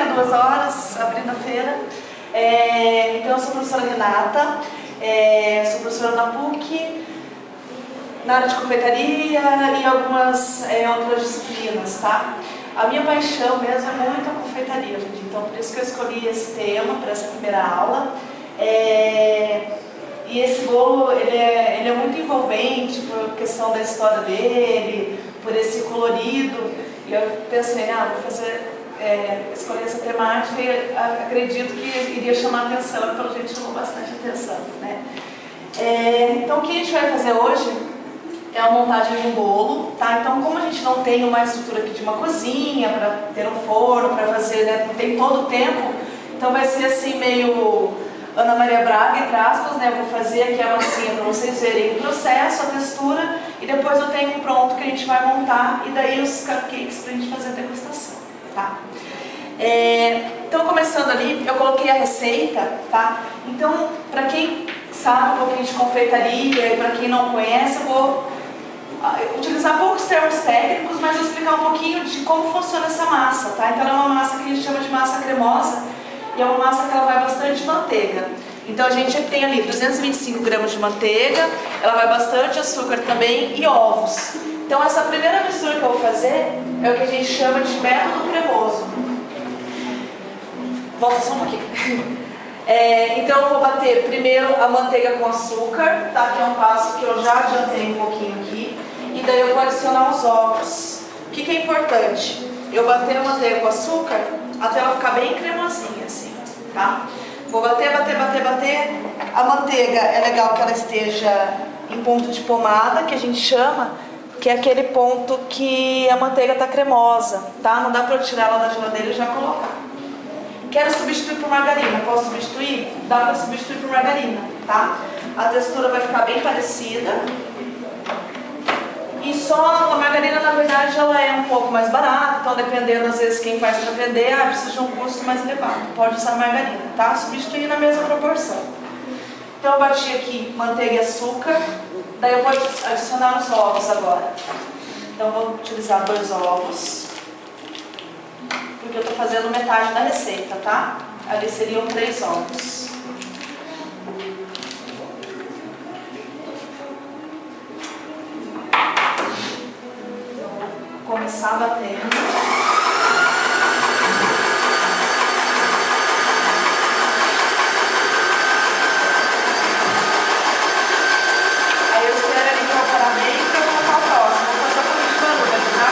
né? 2 horas, abrindo a feira. Então eu sou professora Renata, sou professora na PUC, na área de confeitaria e algumas outras disciplinas, tá? A minha paixão mesmo é muito a confeitaria, gente. Então por isso que eu escolhi esse tema para essa primeira aula. E esse bolo, ele é muito envolvente por questão da história dele, por esse colorido. E eu pensei, vou fazer, escolher essa temática e acredito que iria chamar atenção, e pelo jeito chamou bastante atenção, né? Então o que a gente vai fazer hoje é a montagem de um bolo, tá? Então como a gente não tem uma estrutura aqui de uma cozinha, para ter um forno, para fazer, né? Não tem todo o tempo, então vai ser assim meio Ana Maria Braga, entre aspas, né? Eu vou fazer aqui a massinha para vocês verem o processo, a textura, e depois eu tenho um pronto que a gente vai montar, e daí os cupcakes para a gente fazer a degustação, tá? Então começando ali, eu coloquei a receita, tá? Então, para quem sabe um pouquinho de confeitaria e para quem não conhece, eu vou utilizar poucos termos técnicos, mas vou explicar um pouquinho de como funciona essa massa, tá? Então ela é uma massa que a gente chama de massa cremosa, e é uma massa que ela vai bastante manteiga. Então a gente tem ali 225 gramas de manteiga, ela vai bastante açúcar também e ovos. Então essa primeira mistura que eu vou fazer é o que a gente chama de método cremoso. Volta só um pouquinho. Então eu vou bater primeiro a manteiga com açúcar, tá? Que é um passo que eu já adiantei um pouquinho aqui. E daí eu vou adicionar os ovos. O que é importante? Eu bater a manteiga com açúcar até ela ficar bem cremosinha, assim, tá? Vou bater, bater, bater, bater. A manteiga é legal que ela esteja em ponto de pomada, que a gente chama, que é aquele ponto que a manteiga tá cremosa, tá? Não dá pra eu tirar ela da geladeira e já colocar. Quero substituir por margarina, posso substituir? Dá pra substituir por margarina, tá? A textura vai ficar bem parecida. E só a margarina, na verdade, ela é um pouco mais barata, então dependendo, às vezes, quem faz para vender, precisa de um custo mais elevado. Pode usar margarina, tá? Substituir na mesma proporção. Então eu bati aqui manteiga e açúcar, daí eu vou adicionar os ovos agora. Então eu vou utilizar 2 ovos, porque eu estou fazendo metade da receita, tá? Ali seriam 3 ovos. Começar batendo. Aí eu espero ele incorporar bem para eu colocar o próximo. Vou fazer um pouquinho de barulho, tá?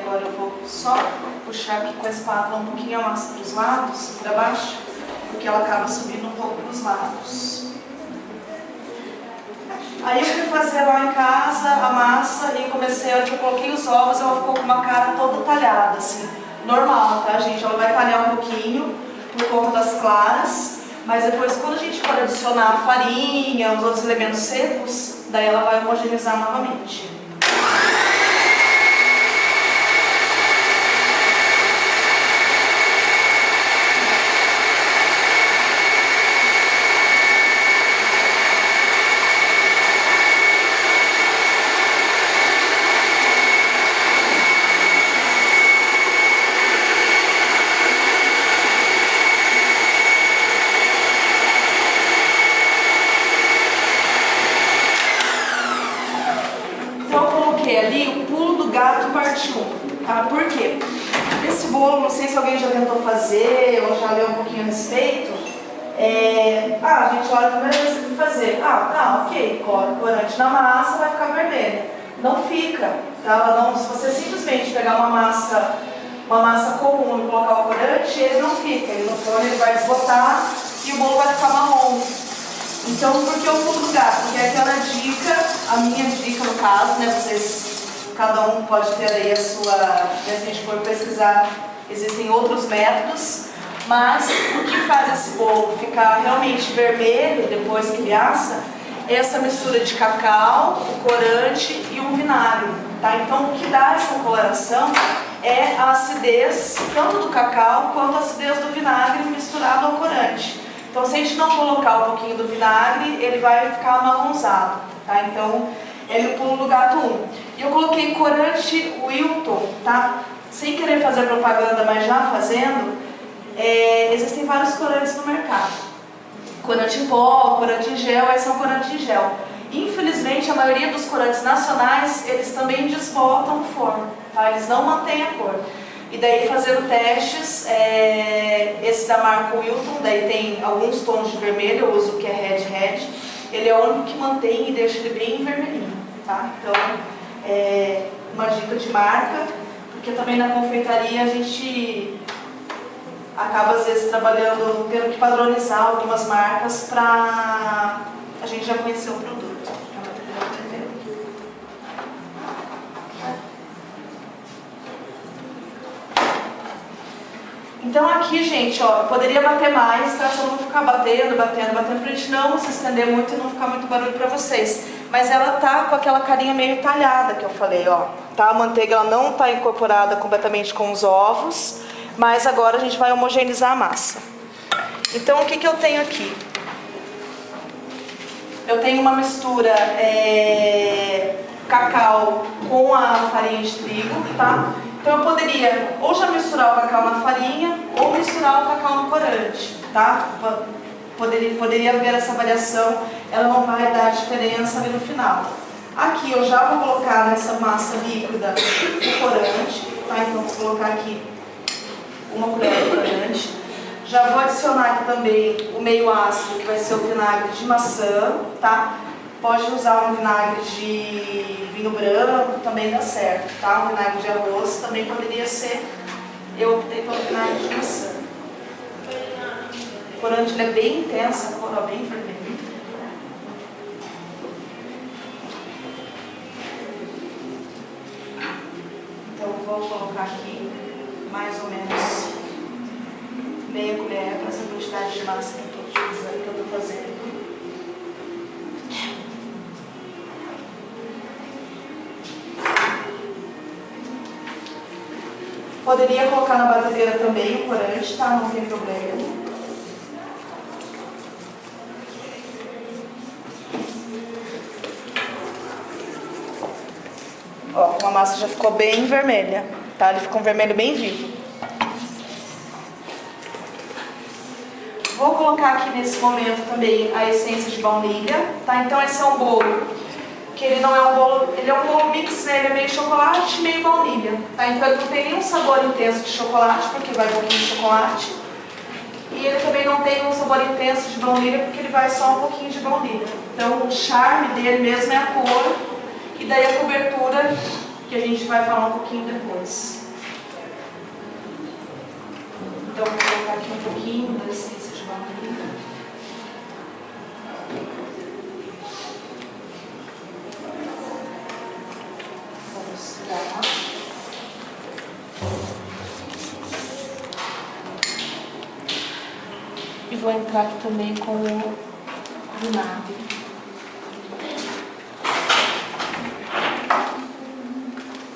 Agora eu vou só puxar aqui com a espátula um pouquinho a massa para os lados, para baixo, porque ela acaba subindo um pouco para os lados. Aí eu fui fazer lá em casa a massa e comecei, a hora que eu coloquei os ovos, ela ficou com uma cara toda talhada, assim, normal, tá, gente? Ela vai talhar um pouquinho por conta das claras, mas depois, quando a gente for adicionar a farinha, os outros elementos secos, daí ela vai homogeneizar novamente. Ali o pulo do gato parte 1, tá? Por quê? Esse bolo, não sei se alguém já tentou fazer ou já leu um pouquinho a respeito. A gente olha a primeira vez que fazer. Tá, ok, coloca o corante na massa, vai ficar vermelha. Não fica, tá? Se você simplesmente pegar uma massa uma massa comum e colocar o corante, ele não fica. Ele no forno ele vai desbotar e o bolo vai ficar marrom. Então, por que o pulo do gato? Porque aquela dica, a minha dica no caso, né, vocês, cada um pode ter aí a sua, se a gente for pesquisar, existem outros métodos, mas o que faz esse bolo ficar realmente vermelho depois que ele assa é essa mistura de cacau, o corante e um vinagre, tá? Então, o que dá essa coloração é a acidez, tanto do cacau quanto a acidez do vinagre misturado ao corante. Então, se a gente não colocar um pouquinho do vinagre, ele vai ficar amarronzado, tá? Então, ele pulo do gato 1. E eu coloquei corante Wilton, tá? Sem querer fazer propaganda, mas já fazendo, existem vários corantes no mercado. Corante em pó, corante em gel, esse é um corante em gel. Infelizmente, a maioria dos corantes nacionais, eles também desbotam o forno, tá? Eles não mantêm a cor. E daí, fazendo testes, esse da marca Wilton, daí tem alguns tons de vermelho, eu uso o que é Red. Ele é o único que mantém e deixa ele bem vermelhinho, tá? Então, uma dica de marca, porque também na confeitaria a gente acaba às vezes trabalhando, tendo que padronizar algumas marcas para a gente já conhecer o produto. Então aqui, gente, ó, eu poderia bater mais, tá? Só não ficar batendo, pra gente não se estender muito e não ficar muito barulho pra vocês. Mas ela tá com aquela carinha meio talhada que eu falei, ó. Tá? A manteiga ela não tá incorporada completamente com os ovos, mas agora a gente vai homogeneizar a massa. Então o que eu tenho aqui? Eu tenho uma mistura cacau com a farinha de trigo, tá? Então eu poderia ou já misturar o cacau na farinha ou misturar o cacau no corante, tá? Poderia haver essa variação, ela não vai dar diferença ali no final. Aqui eu já vou colocar nessa massa líquida o corante, tá? Então vou colocar aqui uma colher de corante. Já vou adicionar aqui também o meio ácido, que vai ser o vinagre de maçã, tá? Pode usar um vinagre de vinho branco, também dá certo, tá? Um vinagre de arroz também poderia ser. Eu optei pelo vinagre de maçã. O corante ele é bem intenso, a cor é bem vermelha. Então vou colocar aqui mais ou menos meia colher para essa quantidade de massa que eu estou fazendo. Poderia colocar na batedeira também o corante, tá? Não tem problema. Ó, a massa já ficou bem vermelha, tá? Ele ficou um vermelho bem vivo. Vou colocar aqui nesse momento também a essência de baunilha, tá? Então esse é um bolo que ele não é um bolo, ele é um bolo mix, né? Ele é meio chocolate, meio baunilha, tá? Então ele não tem nenhum sabor intenso de chocolate, porque vai um pouquinho de chocolate. E ele também não tem um sabor intenso de baunilha, porque ele vai só um pouquinho de baunilha. Então o charme dele mesmo é a cor, e daí a cobertura, que a gente vai falar um pouquinho depois. Então vou colocar aqui um pouquinho da essência de baunilha. E vou entrar aqui também com o vinagre.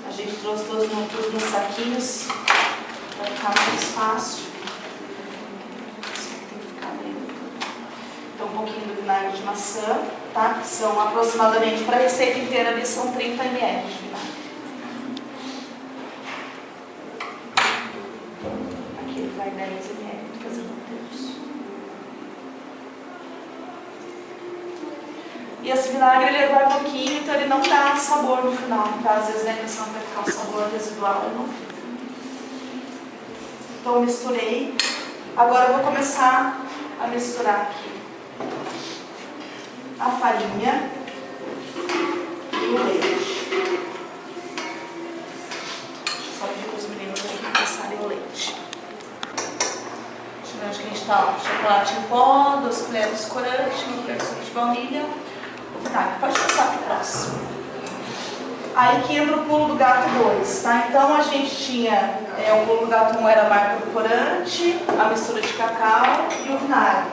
A gente trouxe todos nos saquinhos para ficar mais fácil. Tem que ficar dentro. Então um pouquinho do vinagre de maçã, tá? Que são aproximadamente, para a receita inteira ali, são 30 ml de vinagre. Vai 10 ml, fazendo um terço. E esse vinagre ele vai um pouquinho, então ele não dá sabor no final, tá? Às vezes a intenção vai ficar um sabor residual, não fica. Então eu misturei. Agora eu vou começar a misturar aqui a farinha e o leite. Deixa eu só pedir para os meninos aqui passarem. tá, o chocolate em pó, 2 colheres de corante, 1 colher de suco de baunilha, o vinagre. Pode passar para o próximo. Aí que entra o pulo do gato 2, tá? Então a gente tinha, o pulo do gato 1 era a marca do corante, a mistura de cacau e o vinagre.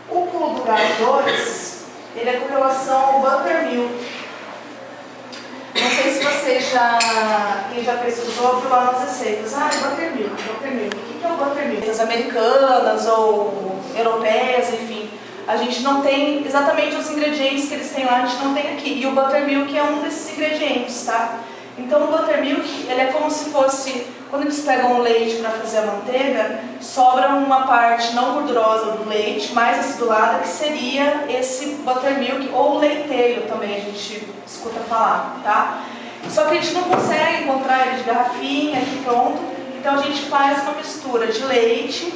O pulo do gato 2, ele é com relação ao buttermilk. Não sei se vocês quem já pesquisou, viu lá nas receitas. Buttermilk. O que é o buttermilk? As americanas ou europeias, enfim. A gente não tem exatamente os ingredientes que eles têm lá, a gente não tem aqui. E o buttermilk é um desses ingredientes, tá? Então o buttermilk, ele é como se fosse, quando eles pegam o leite para fazer a manteiga, sobra uma parte não gordurosa do leite, mais acidulada, que seria esse buttermilk, ou leiteiro também a gente escuta falar, tá? Só que a gente não consegue encontrar ele de garrafinha, aqui pronto, então a gente faz uma mistura de leite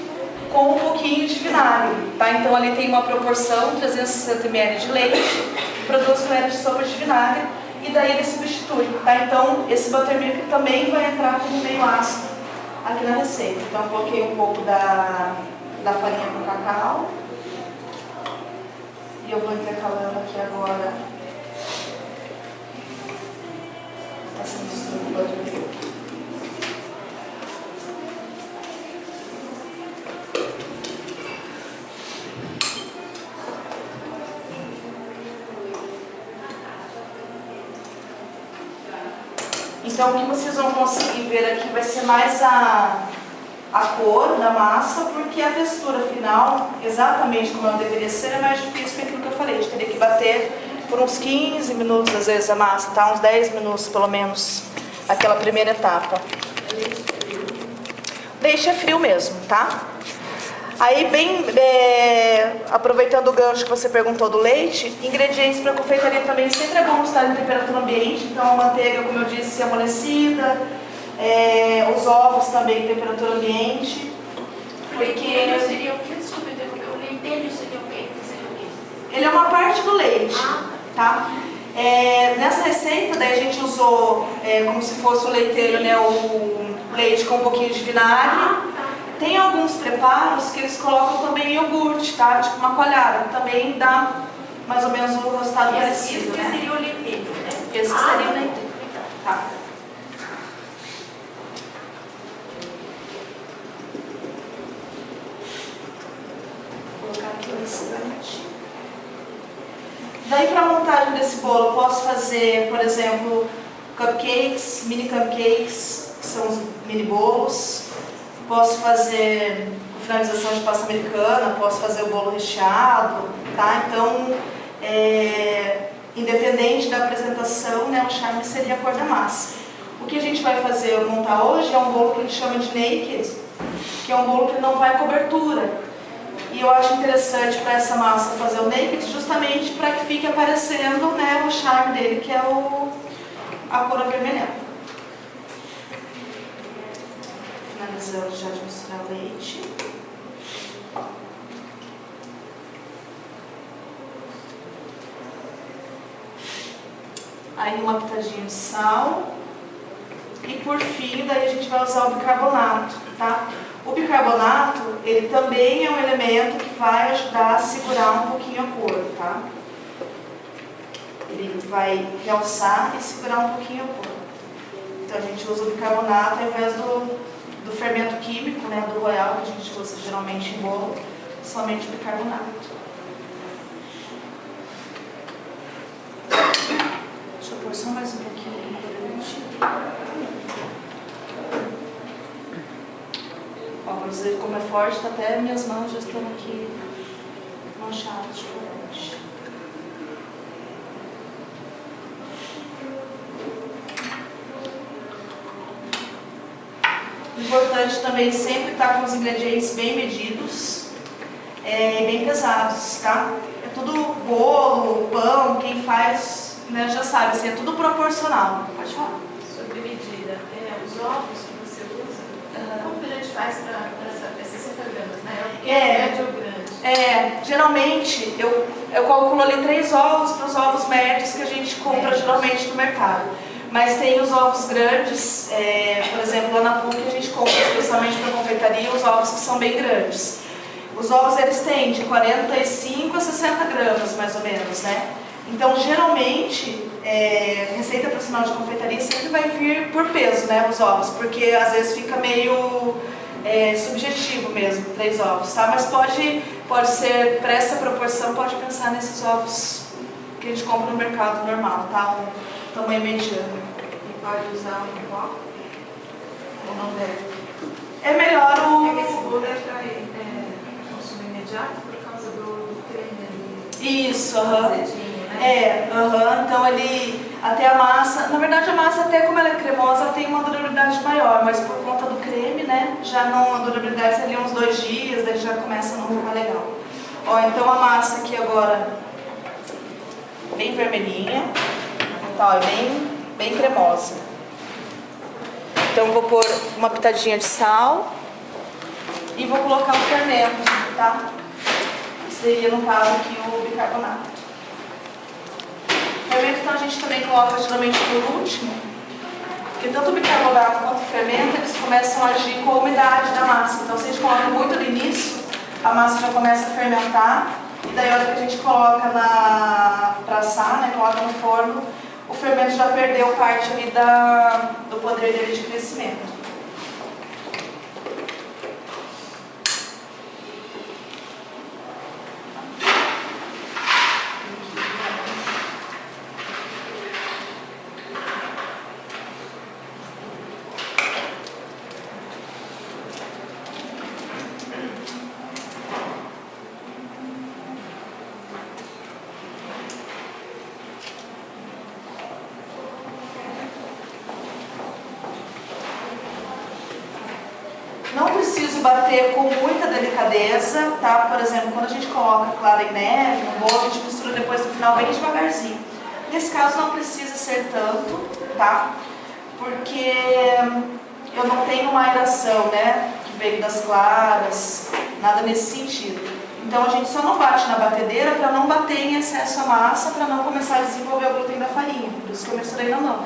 com um pouquinho de vinagre, tá? Então ali tem uma proporção, 360 ml de leite para 2 colheres de sopa de vinagre, e daí ele substitui, tá? Então esse buttermilk também vai entrar como meio ácido aqui na receita. Então eu coloquei um pouco da farinha com cacau, e eu vou intercalando aqui agora essa mistura do buttermilk. Então o que vocês vão conseguir ver aqui vai ser mais a cor da massa, porque a textura final, exatamente como ela deveria ser, é mais difícil que aquilo que eu falei. A gente teria que bater por uns 15 minutos, às vezes, a massa, tá? Uns 10 minutos, pelo menos, aquela primeira etapa. Leite é frio mesmo, tá? Aí, aproveitando o gancho que você perguntou do leite, ingredientes para confeitaria também sempre é bom estar em temperatura ambiente. Então, a manteiga, como eu disse, amolecida, os ovos também em temperatura ambiente. O leiteiro seria o que? Desculpa, o leiteiro seria o quê? Ele é uma parte do leite, tá? Nessa receita, daí a gente usou como se fosse o leiteiro, né, o leite com um pouquinho de vinagre. Tem alguns preparos que eles colocam também iogurte, tá? Tipo uma coalhada, que também dá mais ou menos um resultado parecido, né? Seria o leiteiro, né? Esse seria o leiteiro, tá? Vou colocar aqui o restante. Daí, para a montagem desse bolo, eu posso fazer, por exemplo, cupcakes, mini cupcakes, que são os mini bolos. Posso fazer finalização de pasta americana, posso fazer o bolo recheado, tá? Então, independente da apresentação, né, o charme seria a cor da massa. O que a gente vai fazer, montar hoje, é um bolo que a gente chama de naked, que é um bolo que não vai cobertura. E eu acho interessante para essa massa fazer o naked justamente para que fique aparecendo, né, o charme dele, que é a cor avermelhada. Finalizando já de misturar o leite. Aí uma pitadinha de sal. E por fim, daí a gente vai usar o bicarbonato, tá? O bicarbonato, ele também é um elemento que vai ajudar a segurar um pouquinho a cor, tá? Ele vai realçar e segurar um pouquinho a cor. Então a gente usa o bicarbonato ao invés do fermento químico, né, do Royal, que a gente usa geralmente em bolo, somente o bicarbonato. Deixa eu pôr só mais um pouquinho de corante. Ó, pra você ver como é forte, tá até minhas mãos já estão aqui manchadas de corante. Importante também sempre estar com os ingredientes bem medidos e bem pesados, tá? É tudo bolo, pão, quem faz, né, já sabe, assim, é tudo proporcional. Pode falar. Sobre medida, os ovos que você usa, como que a gente faz para 60 gramas, né? Médio ou grande? Geralmente eu calculo ali 3 ovos para os ovos médios que a gente compra geralmente no mercado. Mas tem os ovos grandes, por exemplo, lá na PUC a gente compra especialmente para confeitaria, os ovos que são bem grandes. Os ovos eles têm de 45 a 60 gramas, mais ou menos, né? Então, geralmente, receita profissional de confeitaria sempre vai vir por peso, né, os ovos, porque às vezes fica meio subjetivo mesmo, 3 ovos, tá? Mas pode ser, para essa proporção, pode pensar nesses ovos que a gente compra no mercado normal, tá? Um tamanho mediano. E pode usar um copo? Ou não deve? É melhor Porque esse bolo é para consumo imediato por causa do creme ali. Isso, azedinho, né? Então ele, até a massa, na verdade a massa até como ela é cremosa, ela tem uma durabilidade maior, mas por conta do creme, né, já não, a durabilidade seria uns 2 dias, daí já começa a não ficar legal. Ó, então a massa aqui agora, bem vermelhinha, então é bem cremosa. Então vou pôr uma pitadinha de sal e vou colocar o fermento, tá? Seria no caso aqui o bicarbonato. O fermento então a gente também coloca geralmente por último, porque tanto o bicarbonato quanto o fermento eles começam a agir com a umidade da massa. Então se a gente coloca muito no início, a massa já começa a fermentar e daí a hora que a gente coloca para assar, né, coloca no forno, o fermento já perdeu parte ali do poder dele de crescimento. Não preciso bater com muita delicadeza, tá? Por exemplo, quando a gente coloca clara em neve no bolo, a gente mistura depois no final bem devagarzinho. Nesse caso não precisa ser tanto, tá? Porque eu não tenho uma aeração, né? Que veio das claras, nada nesse sentido. Então a gente só não bate na batedeira para não bater em excesso a massa, para não começar a desenvolver o glúten da farinha. Por isso que eu misturei na mão.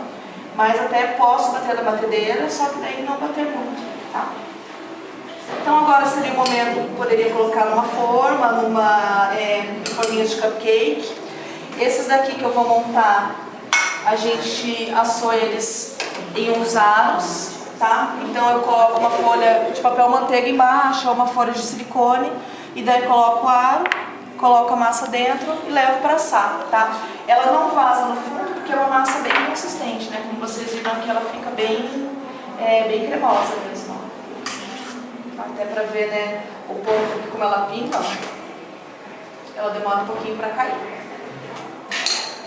Mas até posso bater na batedeira, só que daí não bater muito, tá? Então agora seria o momento que poderia colocar numa forma, forminha de cupcake. Esses daqui que eu vou montar, a gente assou eles em uns aros, tá? Então eu coloco uma folha de papel manteiga embaixo, ou uma folha de silicone, e daí coloco o aro, coloco a massa dentro e levo para assar, tá? Ela não vaza no fundo porque é uma massa bem consistente, né? Como vocês viram aqui, ela fica bem cremosa mesmo. Até para ver, né, o ponto aqui como ela pinta, ó. Ela demora um pouquinho para cair.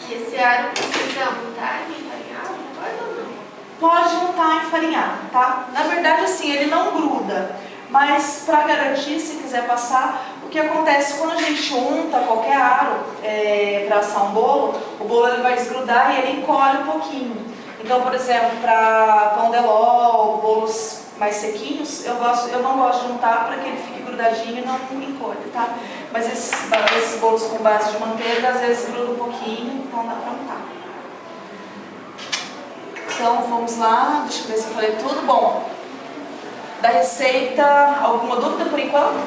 E esse aro precisa untar e enfarinhar? Pode ou não? Pode untar e enfarinhar, tá? Na verdade, assim, ele não gruda, mas para garantir, se quiser passar, o que acontece quando a gente unta qualquer aro para assar um bolo, o bolo ele vai desgrudar e ele encolhe um pouquinho. Então, por exemplo, para pão de ló, bolos mais sequinhos, eu não gosto de untar para que ele fique grudadinho e não encolhe, tá? Mas esses bolos com base de manteiga, às vezes gruda um pouquinho, então dá para untar. Então, vamos lá, deixa eu ver se eu falei tudo. Bom, da receita, alguma dúvida por enquanto?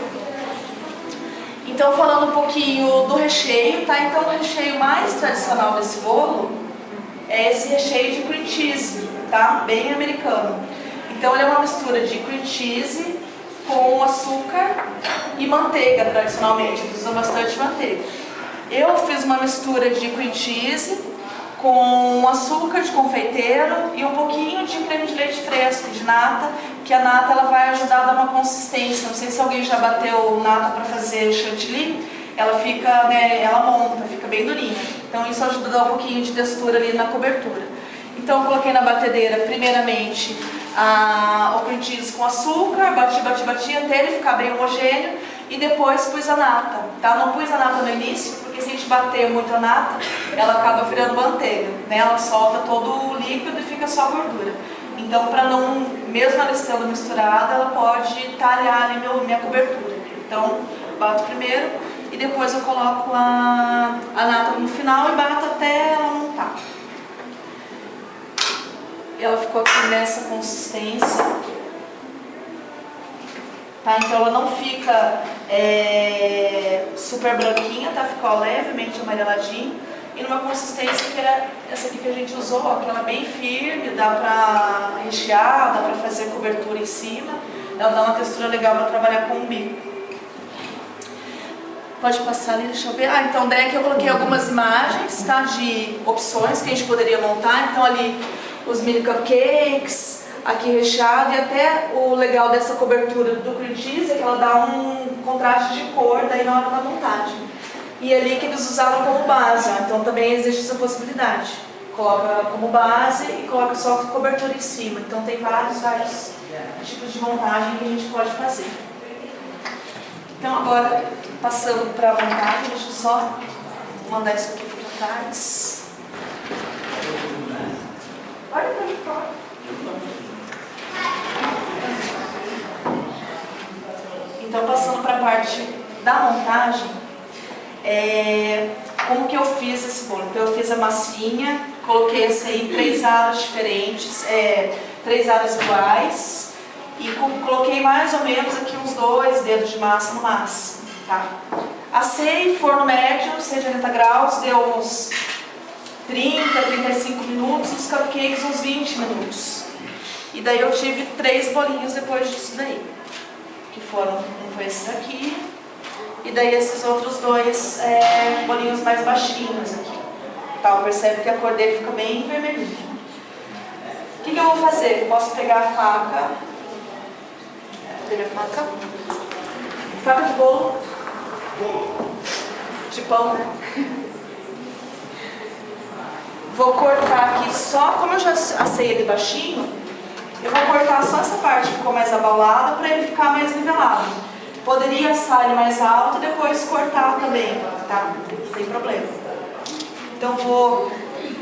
Então, falando um pouquinho do recheio, tá? Então, o recheio mais tradicional desse bolo é esse recheio de cream cheese, tá? Bem americano. Então ele é uma mistura de cream cheese com açúcar e manteiga, tradicionalmente, eles usam bastante manteiga. Eu fiz uma mistura de cream cheese com açúcar de confeiteiro e um pouquinho de creme de leite fresco, de nata, que a nata ela vai ajudar a dar uma consistência. Não sei se alguém já bateu nata para fazer chantilly, ela fica, né, ela monta, fica bem durinha. Então isso ajuda a dar um pouquinho de textura ali na cobertura. Então eu coloquei na batedeira, primeiramente, o cream cheese com açúcar, bati até ele ficar bem homogêneo e depois pus a nata, tá? Não pus a nata no início, porque se a gente bater muito a nata, ela acaba virando manteiga, né? Ela solta todo o líquido e fica só gordura. Então, para não, mesmo ela estando misturada, ela pode talhar ali minha cobertura. Então, bato primeiro e depois eu coloco a nata no final e bato até ela montar. Ela ficou aqui nessa consistência. tá? Então ela não fica super branquinha, tá? Fica levemente amareladinho e numa consistência que era essa aqui que a gente usou, ó, que ela é bem firme, dá pra rechear, dá pra fazer cobertura em cima, ela dá uma textura legal para trabalhar com o bico. Pode passar ali, deixa eu ver. Ah, então daí aqui eu coloquei algumas imagens, tá? De opções que a gente poderia montar. Então ali os mini cupcakes, aqui recheado, e até o legal dessa cobertura do cream cheese é que ela dá um contraste de cor daí na hora da montagem. E ali que eles usaram como base, ó, então também existe essa possibilidade. Coloca como base e coloca só a cobertura em cima. Então tem vários tipos de montagem que a gente pode fazer. Então agora, passando para a montagem, deixa eu só mandar isso aqui para trás. Olha para de fora. Então, passando para a parte da montagem, como que eu fiz esse bolo? Então, eu fiz a massinha, coloquei essa aí em 3 aros diferentes, 3 aros iguais. E coloquei mais ou menos aqui uns 2 dedos de massa no máximo, tá? Assei, forno médio, 180 graus, deu uns 30, 35 minutos, os cupcakes uns 20 minutos. E daí eu tive 3 bolinhos depois disso daí, que foram, um foi esse daqui, e daí esses outros 2 bolinhos mais baixinhos aqui. Tá, percebe que a cor dele fica bem vermelhinha. O que eu vou fazer? Eu posso pegar a faca. Faca de bolo. De pão, né? Vou cortar aqui só, como eu já assei ele baixinho, eu vou cortar só essa parte que ficou mais abaulada para ele ficar mais nivelado. Poderia assar ele mais alto e depois cortar também, tá? Não tem problema. Então vou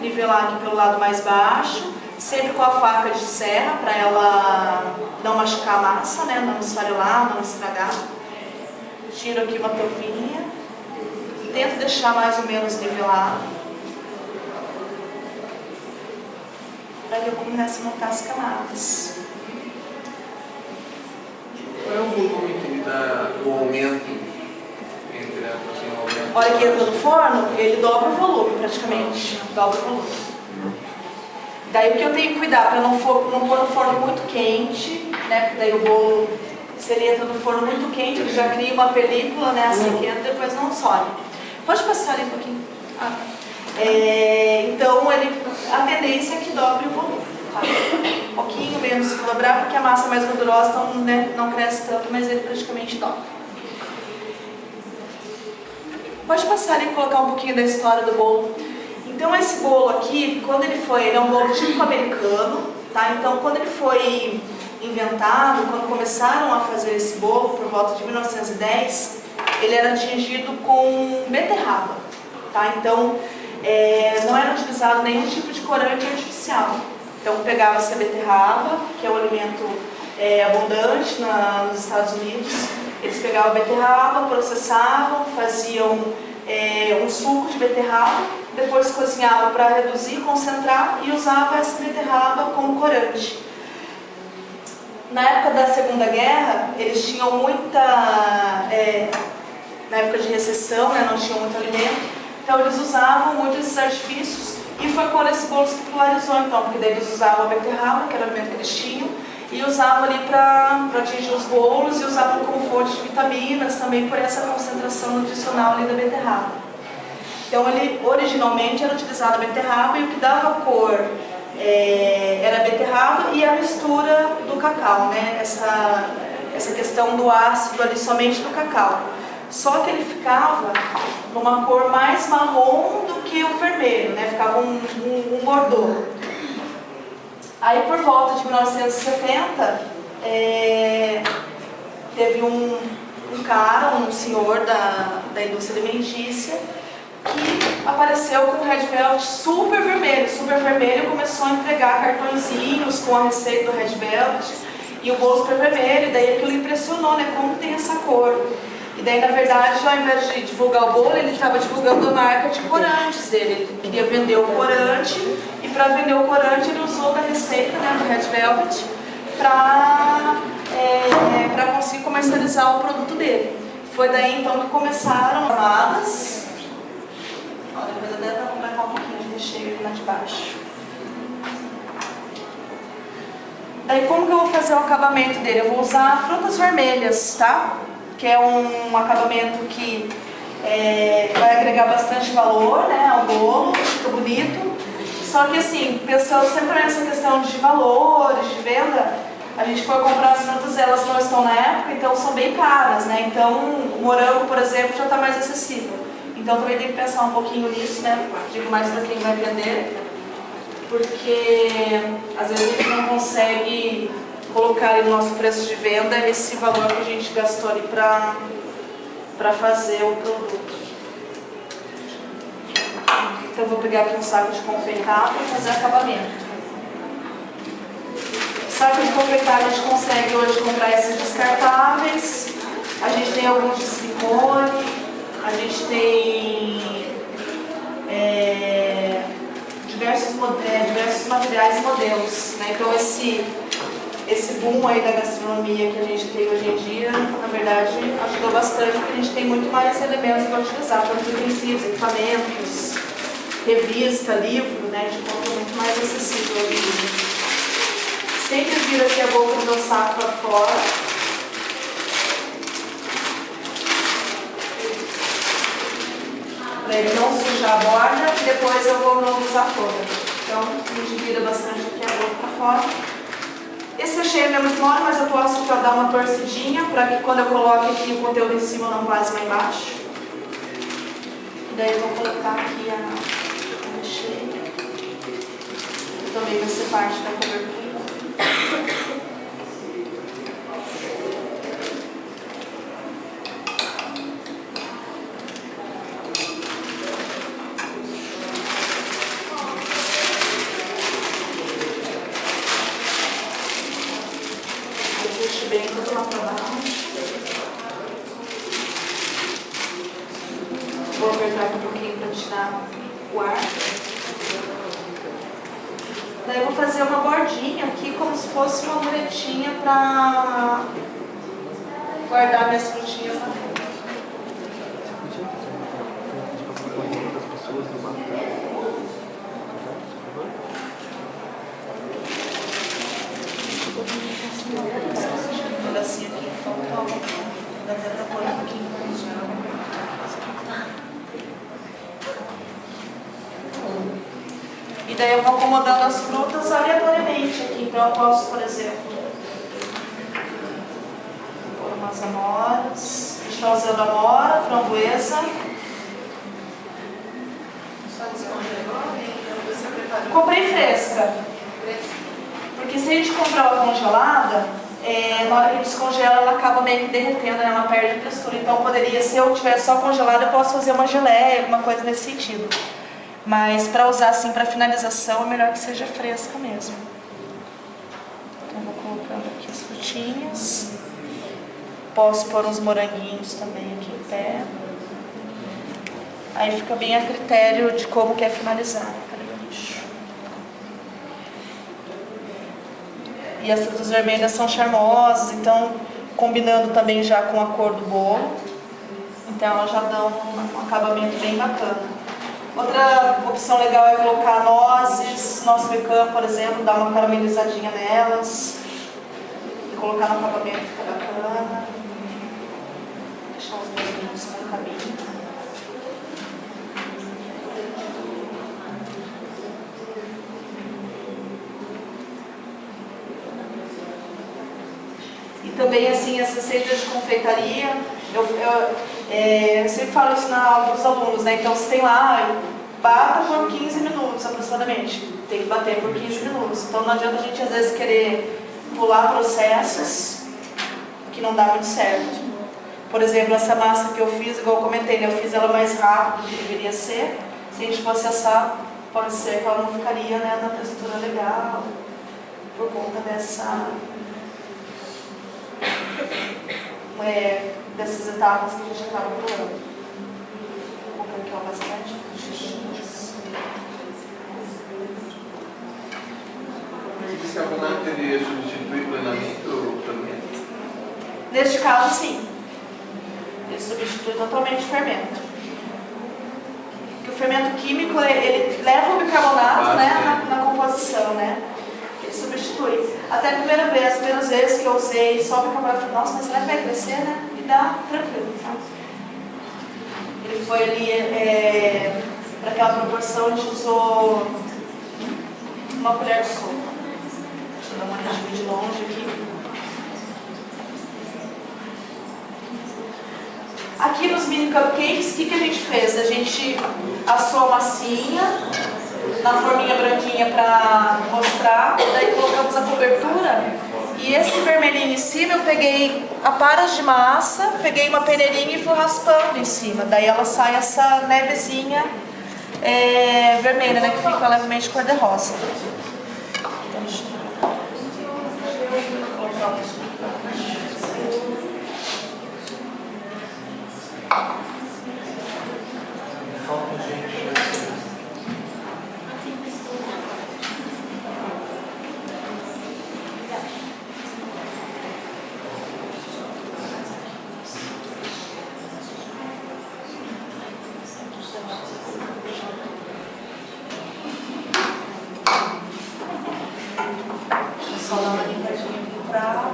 nivelar aqui pelo lado mais baixo. Sempre com a faca de serra, para ela não machucar a massa, né? Não esfarelar, não estragar. Tiro aqui uma tampinha. Tento deixar mais ou menos nivelado. Para que eu comece a montar as camadas. Qual é o volume do aumento entre o aumento? A hora que entra no forno, ele dobra o volume praticamente. Dobra o volume. Daí o que eu tenho que cuidar para não pôr no forno muito quente, né? Porque daí o bolo, se ele entra no forno muito quente, ele já cria uma película, né? Assim que entra, depois não sobe. Pode passar ali um pouquinho. Então a tendência é que dobre o volume. Tá? Um pouquinho menos que dobrar, porque a massa é mais gordurosa, então, né, não cresce tanto, mas ele praticamente dobra. Pode passar ali e colocar um pouquinho da história do bolo. Então esse bolo aqui, quando ele é um bolo típico americano, tá? Então quando ele foi inventado, quando começaram a fazer esse bolo, por volta de 1910, ele era tingido com beterraba, tá? Então não era utilizado nenhum tipo de corante artificial. Então pegava-se a beterraba, que é um alimento abundante nos Estados Unidos, eles pegavam a beterraba, processavam, faziam um suco de beterraba, depois cozinhava para reduzir, concentrar e usava essa beterraba como corante. Na época da Segunda Guerra, eles tinham muita... na época de recessão, né, não tinham muito alimento, então eles usavam muito esses artifícios e foi quando esse bolo se popularizou, então, porque daí eles usavam a beterraba, que era o alimento que eles tinham, e usavam ali para atingir os bolos e usavam como fonte de vitaminas também por essa concentração nutricional ali da beterraba. Então ele originalmente era utilizado a beterraba e o que dava cor era a beterraba e a mistura do cacau, né? Essa questão do ácido ali somente do cacau. Só que ele ficava numa cor mais marrom do que o vermelho, né? Ficava um bordô. Aí por volta de 1970, teve um senhor da indústria alimentícia, que apareceu com o Red Velvet super vermelho, começou a entregar cartõezinhos com a receita do Red Velvet e o bolo super vermelho, e daí aquilo impressionou, né, como tem essa cor. E daí, na verdade, ao invés de divulgar o bolo, ele estava divulgando a marca de corantes dele. Ele queria vender o corante, e para vender o corante ele usou da receita, né, do Red Velvet para conseguir comercializar o produto dele. Foi daí então que começaram as camadas. Ó, depois eu devo completar um pouquinho de recheio ali lá de baixo. Daí como que eu vou fazer o acabamento dele? Eu vou usar frutas vermelhas, tá? Que é um acabamento que vai agregar bastante valor, né, ao bolo, fica bonito. Só que assim, pensando sempre nessa questão de valores, de venda, a gente foi comprar as frutas, elas não estão na época, então são bem caras, né? Então o morango, por exemplo, já está mais acessível. Então também tem que pensar um pouquinho nisso, né? Digo mais para quem vai vender, porque às vezes a gente não consegue colocar ali no nosso preço de venda esse valor que a gente gastou ali para fazer o produto. Então eu vou pegar aqui um saco de confeitar para fazer acabamento. Saco de confeitar a gente consegue hoje comprar esses descartáveis. A gente tem alguns de silicone, a gente tem diversos materiais e modelos, né? Então esse boom aí da gastronomia que a gente tem hoje em dia, na verdade, ajudou bastante, porque a gente tem muito mais elementos para utilizar, tanto utensílios, equipamentos, revista, livro, né? De forma muito mais acessível hoje em dia. Sempre viro aqui a boca do meu saco para fora. Para ele não sujar a borda, e depois eu vou não usar toda. Então, a gente vira bastante aqui a boca para fora. Esse recheio não é muito mole, mas eu posso dar uma torcidinha para que quando eu coloque aqui o conteúdo em cima não vaze lá embaixo. E daí eu vou colocar aqui a recheio. Também vai ser parte da cobertura. Deixa bem tudo lá para baixo. Vou apertar um pouquinho para tirar o ar. Daí eu vou fazer uma bordinha aqui, como se fosse uma muretinha para guardar minhas frutinhas na frente. Um pedacinho aqui, faltou. Dá até para pôr um pouquinho. E daí eu vou acomodando as frutas aleatoriamente aqui. Então eu posso, por exemplo, pôr umas amoras. A gente está usando amora, framboesa. Só descongelou? Você preparou? Comprei fresca. Porque se a gente comprar ela congelada, na hora que descongela ela acaba meio que derretendo, né? Ela perde a textura. Então poderia, se eu tiver só congelada, eu posso fazer uma geleia, alguma coisa nesse sentido. Mas para usar assim para finalização é melhor que seja fresca mesmo. Então vou colocando aqui as frutinhas. Posso pôr uns moranguinhos também aqui em pé. Aí fica bem a critério de como quer finalizar. E as frutas vermelhas são charmosas, então combinando também já com a cor do bolo. Então elas já dão um acabamento bem bacana. Outra opção legal é colocar nozes, noz pecan, por exemplo, dar uma caramelizadinha nelas. E colocar no acabamento, fica bacana. Deixar os meus no caminho. E também, assim, as receitas de confeitaria, eu sempre falo isso na aula dos alunos, né? Então, se tem lá, bata por 15 minutos aproximadamente. Tem que bater por 15 minutos. Então, não adianta a gente, às vezes, querer pular processos que não dá muito certo. Por exemplo, essa massa que eu fiz, igual eu comentei, né? Eu fiz ela mais rápido do que deveria ser. Se a gente fosse assar, pode ser que ela não ficaria, né, na textura legal, por conta dessas etapas que a gente acaba pulando. Vou colocar bastante frutinhas. Esse carbonato ele substitui plenamente o fermento? Neste caso, sim. Ele substitui totalmente o fermento. Porque o fermento químico, ele leva o bicarbonato, né, na composição, né? Ele substitui. Até a primeira vez, as primeiras vezes que eu usei só o bicarbonato, eu falei, nossa, mas será que vai crescer, né? E dá tranquilo. Ele foi ali, para aquela proporção, a gente usou uma colher de sopa. Deixa eu dar uma olhadinha de longe aqui. Aqui nos mini cupcakes, o que a gente fez? A gente assou a massinha na forminha branquinha para mostrar, daí colocamos a cobertura e esse vermelhinho em cima eu peguei a paras de massa, peguei uma peneirinha e fui raspando em cima, daí ela sai essa nevezinha vermelha, né, que fica levemente cor-de-rosa. Só dar uma limpadinha no prato.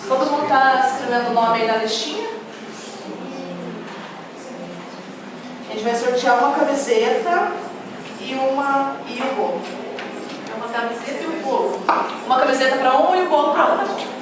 Todo mundo está escrevendo o nome aí na listinha? A gente vai sortear uma camiseta e o bolo. É uma camiseta e um bolo. Uma camiseta para um e o bolo para outro.